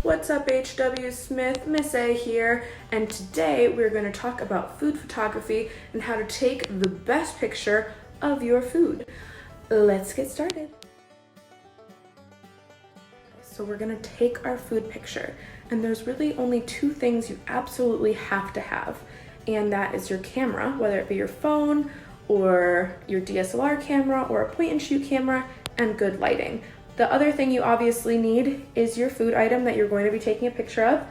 What's up, HW Smith? Miss A here, and today we're going to talk about food photography and how to take the best picture of your food. Let's get started. So we're going to take our food picture, and there's really only two things you absolutely have to have, and that is your camera, whether it be your phone or your DSLR camera or a point and shoot camera, and good lighting. The other thing you obviously need is your food item that you're going to be taking a picture of.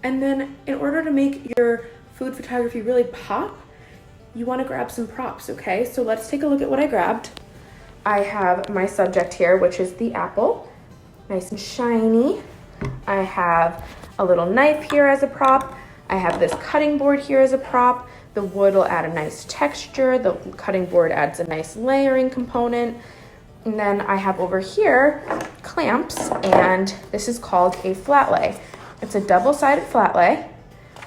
And then in order to make your food photography really pop, you want to grab some props, okay? So let's take a look at what I grabbed. I have my subject here, which is the apple, nice and shiny. I have a little knife here as a prop. I have this cutting board here as a prop. The wood will add a nice texture. The cutting board adds a nice layering component. And then I have over here clamps, and this is called a flat lay. It's a double-sided flat lay.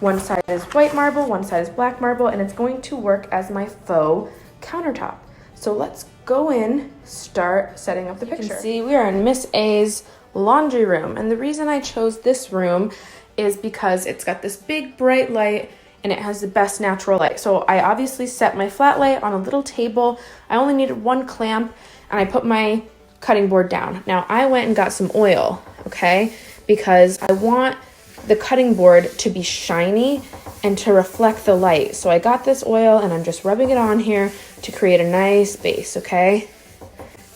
One side is white marble, one side is black marble, and it's going to work as my faux countertop. So let's go in, start setting up the picture. You can see we are in Miss A's laundry room, and the reason I chose this room is because it's got this big bright light and it has the best natural light. So I obviously set my flat lay on a little table. I only needed one clamp, and I put my cutting board down. Now I went and got some oil, okay? Because I want the cutting board to be shiny and to reflect the light. So I got this oil and I'm just rubbing it on here to create a nice base, okay?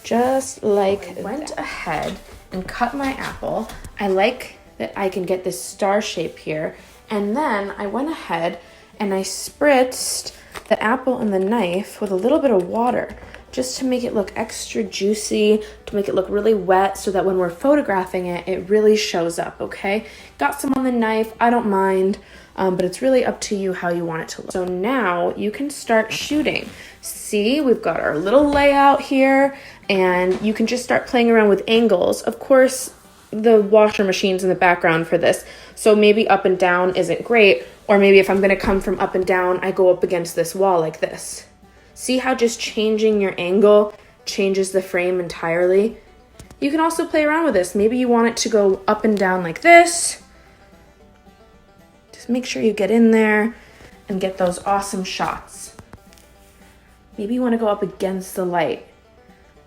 Just like I went ahead and cut my apple. I like that I can get this star shape here. And then I went ahead and I spritzed the apple and the knife with a little bit of water, just to make it look extra juicy, to make it look really wet, so that when we're photographing it, it really shows up, okay? Got some on the knife, I don't mind, but it's really up to you how you want it to look. So now you can start shooting. See, we've got our little layout here, and you can just start playing around with angles. Of course, the washer machine's in the background for this, so maybe up and down isn't great, or maybe if I'm gonna come from up and down, I go up against this wall like this. See how just changing your angle changes the frame entirely? You can also play around with this. Maybe you want it to go up and down like this. Just make sure you get in there and get those awesome shots. Maybe you want to go up against the light.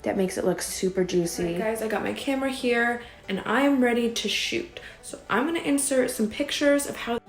That makes it look super juicy. All right, guys, I got my camera here and I am ready to shoot. So I'm gonna insert some pictures of how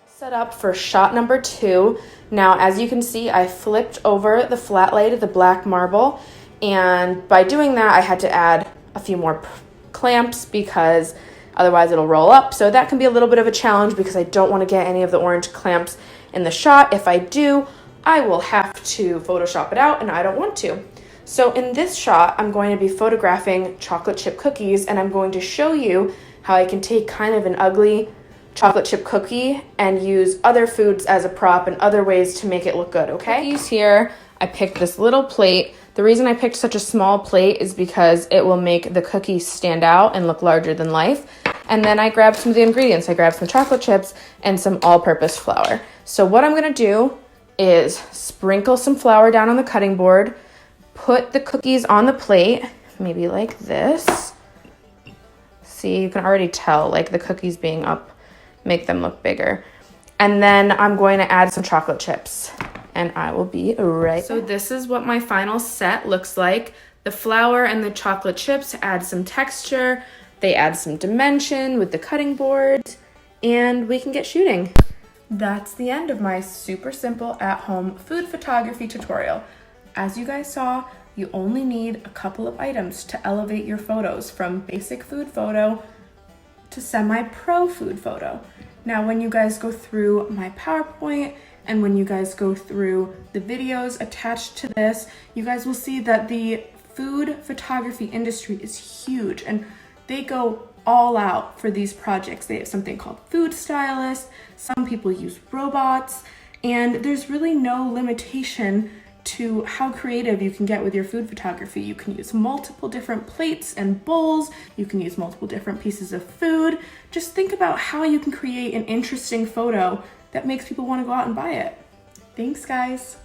set up for shot number 2. Now, as you can see, I flipped over the flat lay to the black marble, and by doing that, I had to add a few more clamps because otherwise it'll roll up. So that can be a little bit of a challenge because I don't want to get any of the orange clamps in the shot. If I do, I will have to Photoshop it out, and I don't want to. So in this shot, I'm going to be photographing chocolate chip cookies, and I'm going to show you how I can take kind of an ugly chocolate chip cookie and use other foods as a prop and other ways to make it look good, okay? Cookies here, I picked this little plate. The reason I picked such a small plate is because it will make the cookies stand out and look larger than life. And then I grabbed some of the ingredients. I grabbed some chocolate chips and some all-purpose flour. So what I'm gonna do is sprinkle some flour down on the cutting board, put the cookies on the plate, maybe like this. See, you can already tell, like the cookies being up make them look bigger. And then I'm going to add some chocolate chips, and I will be right back. So this is what my final set looks like. The flour and the chocolate chips add some texture, they add some dimension with the cutting board, and we can get shooting. That's the end of my super simple at-home food photography tutorial. As you guys saw, you only need a couple of items to elevate your photos from basic food photo to semi-pro food photo. Now, when you guys go through my PowerPoint and when you guys go through the videos attached to this, you guys will see that the food photography industry is huge and they go all out for these projects. They have something called food stylists, some people use robots, and there's really no limitation to how creative you can get with your food photography. You can use multiple different plates and bowls, you can use multiple different pieces of food. Just think about how you can create an interesting photo that makes people want to go out and buy it. Thanks, guys.